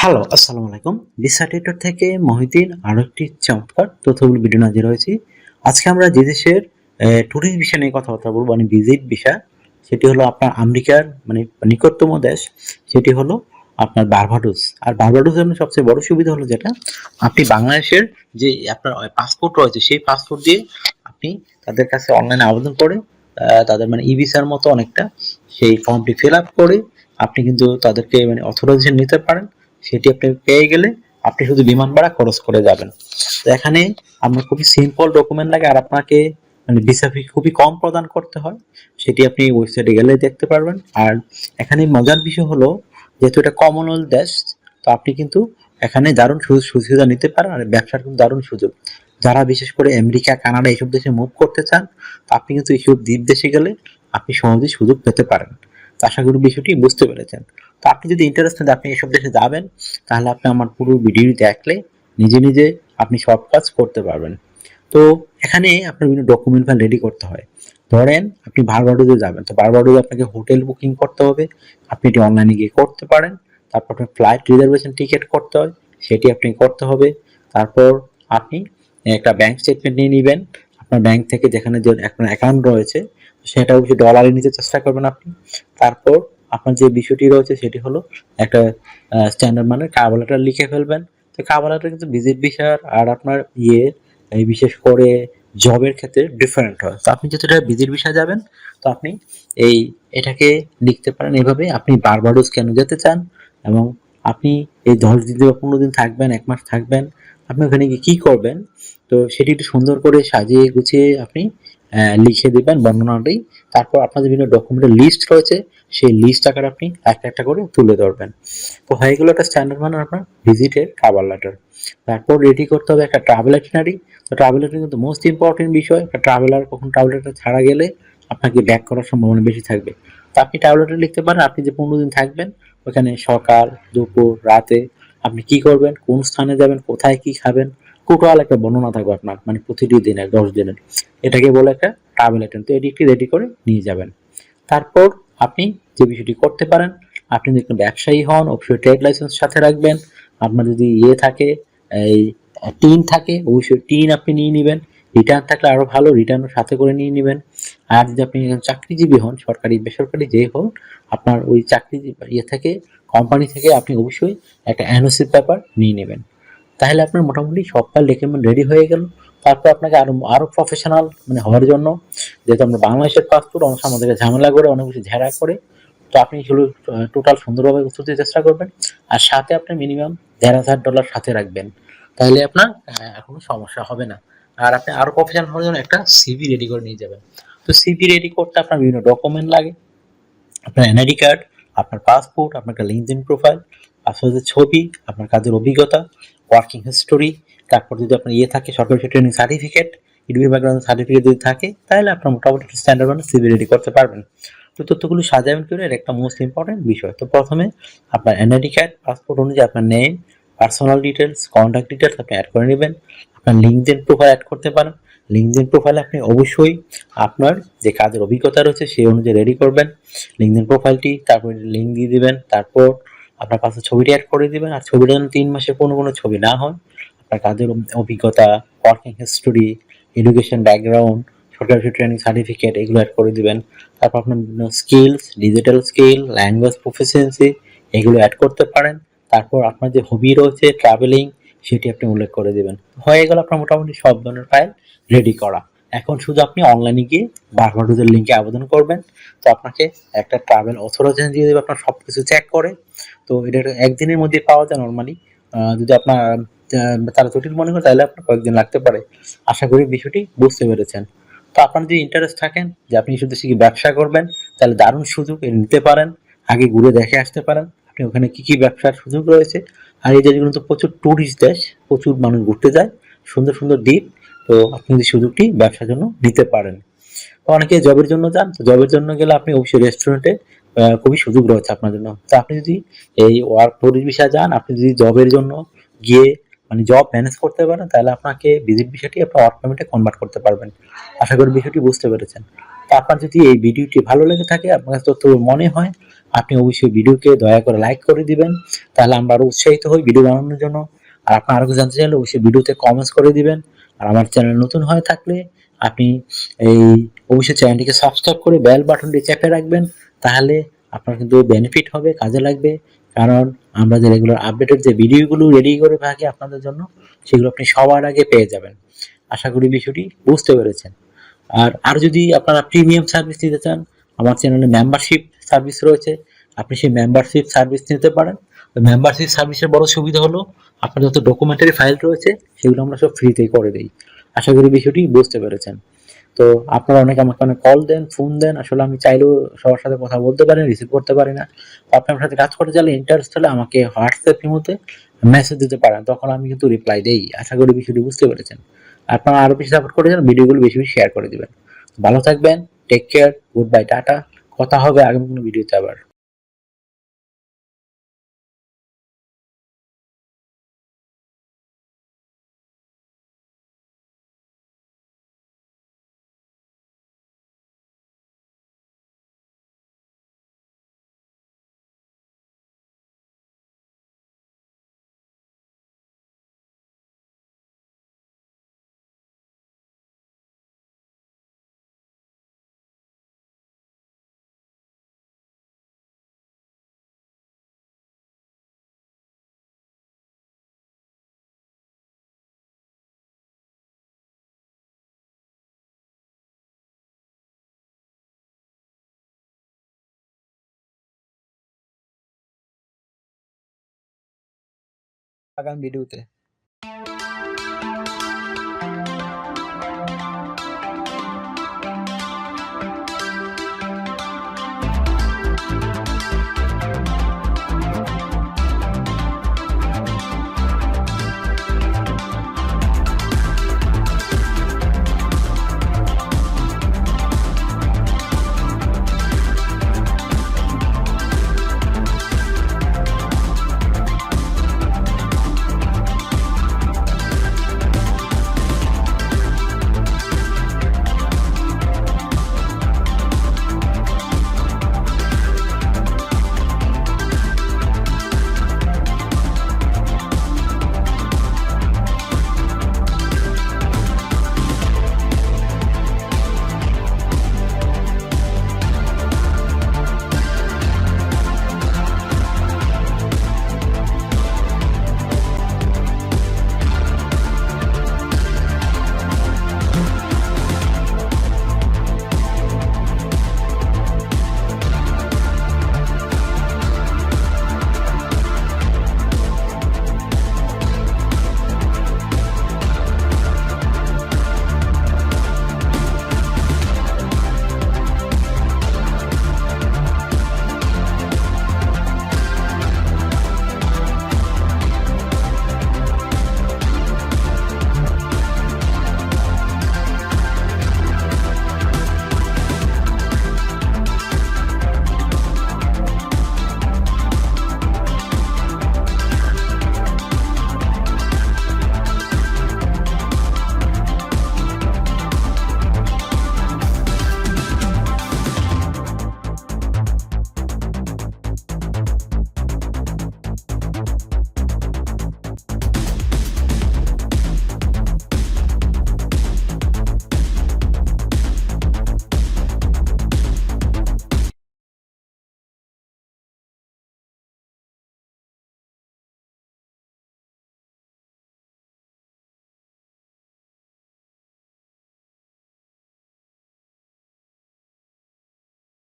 Hello, আসসালামু আলাইকুম। Visa tutor থেকে মহিউদ্দিন আরো একটি চমৎকার তথ্যবহুল ভিডিও নিয়ে হাজির হয়েছি। আজকে আমরা যে দেশের ট্যুরিস্ট ভিসা নিয়ে কথাবার্তা বলবো, মানে ভিজিট ভিসা, সেটি হলো আপনার আমেরিকার মানে নিকটতম দেশ, সেটি হলো আপনার বারবাডোস। আর বারবাডোসের জন্য সবচেয়ে বড় সুবিধা হলো যেটা, আপনি বাংলাদেশের যে আপনার পাসপোর্ট রয়েছে, সেই পাসপোর্ট দিয়ে আপনি তাদের কাছে অনলাইনে আবেদন করে তাদের মানে ই ভিসার মতো অনেকটা সেই ফর্মটি ফিল আপ করে আপনি কিন্তু তাদেরকে মানে অথরাইজেশন নিতে পারেন। সেটি আপনি পেয়ে গেলে আপনি শুধু বিমান ভাড়া খরচ করে যাবেন। তো এখানে আপনার খুবই সিম্পল ডকুমেন্ট লাগে, আর আপনাকে মানে ভিসা ফি খুবই কম প্রদান করতে হয়। সেটি আপনি ওয়েবসাইটে গেলে দেখতে পারবেন। আর এখানে মজার বিষয় হলো, যেহেতু এটা কমনওয়েলথ দেশ, তো আপনি কিন্তু এখানে দারুণ সুযোগ সুবিধা নিতে পারেন। আর ব্যবসার কিন্তু দারুণ সুযোগ, যারা বিশেষ করে আমেরিকা, কানাডা এইসব দেশে মুভ করতে চান, তো আপনি কিন্তু এইসব দ্বীপ দেশে গেলে আপনি সহজেই সুযোগ পেতে পারেন। তো আশা করি বিষয়টি বুঝতে পেরেছেন। তো আপনি যদি ইন্টারেস্টেড আপনি এসব দেশে যাবেন, তাহলে আপনি আমার পুরো ভিডিও দেখলে নিজে নিজে আপনি সব কাজ করতে পারবেন। তো এখানে আপনার বিভিন্ন ডকুমেন্ট ফাইল রেডি করতে হয়। ধরেন আপনি বারবাডোসে যাবেন, তো বারবাডোসে আপনাকে হোটেল বুকিং করতে হবে। আপনি এটি অনলাইনে গিয়ে করতে পারেন। তারপর আপনার ফ্লাইট রিজার্ভেশন টিকিট করতে হয়, সেটি আপনি করতে হবে। তারপর আপনি একটা ব্যাংক স্টেটমেন্ট নিয়ে নেবেন আপনার ব্যাংক থেকে, যেখানে যে আপনার অ্যাকাউন্ট রয়েছে সেটা অবশ্যই ডলারে নিতে চেষ্টা করবেন আপনি। তারপর আপনার যে বিষয়টি রয়েছে সেটি হলো একটা স্ট্যান্ডার্ড মানে কাভার লেটার লিখে ফেলবেন। তো কাভার লেটার কিন্তু ভিজিট ভিসার আর আপনার এই বিশেষ করে জবের ক্ষেত্রে ডিফারেন্ট হয়। তো আপনি যেটা ভিজিট ভিসা যাবেন, তো আপনি এই এটাকে লিখতে পারেন এভাবে, আপনি বারবাডোস কেন যেতে চান, এবং আপনি এই 10 দিন বা 15 দিন থাকবেন, 1 মাস থাকবেন, আপনি ওখানে গিয়ে কি করবেন। তো সেটি একটু সুন্দর করে সাজিয়ে গুছিয়ে আপনি লিখে দেবেন বর্ণনাটি। তারপর আপনার বিভিন্ন ডকুমেন্টের লিস্ট রয়েছে, সেই লিস্ট আকারে আপনি একটা একটা করে তুলে ধরবেন। তো হয়ে গেল একটা স্ট্যান্ডার্ড মানে আপনার ভিজিটের কাভার লেটার। তারপর রেডি করতে হবে একটা ট্রাভেল আইটিনারি। তো ট্রাভেল আইটিনারি কিন্তু মোস্ট ইম্পর্টেন্ট বিষয়। একটা ট্রাভেলার কখন ট্রাভেল আইটিনারি ছাড়া গেলে আপনাকে ব্যাক করার সম্ভাবনা বেশি থাকবে। তো আপনি ট্রাভেল আইটিনারি লিখতে পারেন, আপনি যে 15 দিন থাকবেন ওখানে সকাল, দুপুর, রাতে আপনি কি করবেন, কোন স্থানে যাবেন, কোথায় কি খাবেন, টোটাল একটা বর্ণনা থাকবে আপনার, মানে প্রতিটি দিনের 10 দিনের। এটাকে বলে একটা ট্রাভেল আইটেম। তো এটি একটি রেডি করে নিয়ে যাবেন। তারপর আপনি যে বিষয়টি করতে পারেন, আপনি যদি একজন ব্যবসায়ী হন অবশ্যই ট্রেড লাইসেন্স সাথে রাখবেন। আপনার যদি থাকে এই টিন থাকে, অবশ্যই টিন আপনি নিয়ে নেবেন। রিটার্ন থাকলে আরো ভালো, রিটার্নও সাথে করে নিয়ে নেবেন। আর যদি আপনি চাকরিজীবী হন, সরকারি বেসরকারি যে হোক, আপনার ওই চাকরি থেকে কোম্পানি থেকে আপনি অবশ্যই একটা এনওসি পেপার নিয়ে নেবেন। তাহলে আপনার মোটামুটি সব ফাইল ডকুমেন্ট রেডি হয়ে গেল। তারপর আপনাকে আরো আরো প্রফেশনাল মানে হওয়ার জন্য, যেহেতু আমরা বাংলাদেশের পাসপোর্ট, অনেক সময় আমাদেরকে ঝামেলা করে, অনেক কিছু ঝেড়া করে, তো আপনি সেগুলো টোটাল সুন্দরভাবে উত্তর দিতে চেষ্টা করবেন। আর সাথে আপনি মিনিমাম $1,500 সাথে রাখবেন, তাহলে আপনার কোনো সমস্যা হবে না। আর আপনি আরো প্রফেশনাল হওয়ার জন্য একটা সিভি রেডি করে নিয়ে যাবেন। তো সিভি রেডি করতে আপনার বিভিন্ন ডকুমেন্ট লাগে, আপনার এনআইডি কার্ড, আপনার পাসপোর্ট, আপনার একটা লিঙ্কডইন প্রোফাইল, আপনার যে ছবি, আপনার কাজের অভিজ্ঞতা, ওয়ার্কিং হিস্টোরি, তারপর যদি আপনার থাকে সরকারি training certificate, university background certificate যদি থাকে, তাহলে আপনার মোটামুটি স্ট্যান্ডার্ড মানে সিভি রেডি করতে পারবেন। তো তথ্যগুলো সাজাবেন করে, এটা একটা মোস্ট ইম্পর্টেন্ট বিষয়। তো প্রথমে আপনার এনআইডি কার্ড, পাসপোর্ট অনুযায়ী আপনার name, personal details, contact details আপনি অ্যাড করে নেবেন। আপনার লিঙ্কডইন প্রোফাইল অ্যাড করতে পারেন। লিঙ্কডইন প্রোফাইলে আপনি অবশ্যই আপনার যে কাজের অভিজ্ঞতা রয়েছে সেই অনুযায়ী রেডি করবেন লিঙ্কডইন প্রোফাইলটি। তারপর লিঙ্ক দিয়ে দিবেন। তারপর আপনার পাশে ছবিটি অ্যাড করে দিবেন। আর ছবিটা যেন 3 মাসের কোনো ছবি না হয়। আপনার কাজের অভিজ্ঞতা, ওয়ার্কিং হিস্টোরি, এডুকেশন ব্যাকগ্রাউন্ড, সরকারি ট্রেনিং সার্টিফিকেট এগুলো অ্যাড করে দিবেন। তারপর আপনার বিভিন্ন skills, digital skill, language proficiency এগুলো অ্যাড করতে পারেন। তারপর আপনার যে হবি রয়েছে ট্রাভেলিং, সেটি আপনি উল্লেখ করে দিবেন। হয়ে গেল আপনার মোটামুটি সব ধরনের ফাইল রেডি করা। এখন শুধু আপনি অনলাইনে গিয়ে বারবাডোসের লিঙ্কে আবেদন করবেন। তো আপনাকে একটা ট্রাভেল অথরাইজেশন দিয়ে দেবে আপনার সবকিছু চেক করে। তো এটা একদিনের মধ্যে পাওয়া যায় নর্মালি। যদি আপনার তারা জটিল মনে করে তাহলে আপনার কয়েকদিন লাগতে পারে। আশা করি বিষয়টি বুঝতে পেরেছেন। তো আপনার যদি ইন্টারেস্ট থাকেন যে আপনি শুধু শিখে ব্যবসা করবেন, তাহলে দারুণ সুযোগ নিতে পারেন। আগে ঘুরে দেখে আসতে পারেন আপনি ওখানে কি কি ব্যবসার সুযোগ রয়েছে। আর এই দেশগুলো তো প্রচুর ট্যুরিস্ট দেশ, প্রচুর মানুষ ঘুরতে যায়, সুন্দর সুন্দর দ্বীপ। তো আপনি এই সুযোগটি ব্যবসার জন্য নিতে পারেন। তো অনেকে জবের জন্য যান, তো জবের জন্য গেলে আপনি অবশ্যই রেস্টুরেন্টে খুবই সুযোগ রয়েছে আপনার জন্য। তো আপনি যদি এই ওয়ার্ক ট্যুরিস্ট ভিসা যান, আপনি যদি জবের জন্য গিয়ে মানে জব ম্যানেজ করতে পারেন, তাহলে আপনাকে ভিজিট ভিসাটি আপনার ওয়ার্ক পারমিটে কনভার্ট করতে পারবেন। আশা করি বিষয়টি বুঝতে পেরেছেন। তো আপনার যদি এই ভিডিওটি ভালো লেগে থাকে, আপনার কাছে তথ্য মনে হয়, আপনি অবশ্যই ভিডিওকে দয়া করে লাইক করে দিবেন, তাহলে আমরা আরো উৎসাহিত হই ভিডিও বানানোর জন্য। আর আপনি আরো কিছু জানতে চাইলে অবশ্যই ভিডিওতে কমেন্টস করে দিবেন। আর আমার চ্যানেল নতুন হয়ে থাকলে আপনি এই অবশ্যই চ্যানেলটিকে সাবস্ক্রাইব করে বেল বাটনটি চেপে রাখবেন, তাহলে আপনার কিন্তু বেনিফিট হবে, কাজে লাগবে। কারণ আমরা যে রেগুলার আপডেটেড যে ভিডিওগুলো রেডি করে থাকি আপনাদের জন্য, সেগুলো আপনি সবার আগে পেয়ে যাবেন। আশা করি বিষয়টি বুঝতে পেরেছেন। আর যদি আপনারা প্রিমিয়াম সার্ভিস নিতে চান, আমার চ্যানেলে মেম্বারশিপ সার্ভিস রয়েছে, আপনি সেই মেম্বারশিপ সার্ভিস নিতে পারেন। ওই মেম্বারশিপ সার্ভিসের বড় সুবিধা হলো আপনার যত ডকুমেন্টারি ফাইল রয়েছে সেগুলো আমরা সব ফ্রিতেই করে দিই। আশা করি বিষয়টি বুঝতে পেরেছেন। তো আপনারা অনেকে আমাকে অনেক কল দেন, ফোন দেন, আসলে আমি চাইলেও সবার সাথে কথা বলতে পারি না, রিসিভ করতে পারি না। তো আপনি আমার সাথে কাজ করতে চাইলে ইন্টারেস্ট হলে আমাকে হোয়াটসঅ্যাপ ইমোতে মেসেজ দিতে পারেন, তখন আমি কিন্তু রিপ্লাই দেই। আশা করি বিষয়টি বুঝতে পেরেছেন। আপনারা আরো বেশি সাপোর্ট করে যান, ভিডিওগুলো বেশি বেশি শেয়ার করে দিবেন। ভালো থাকবেন, take care, good bye, tata. কথা হবে আগামী কোনো ভিডিওতে আবার। আগামী ভিডিওতে।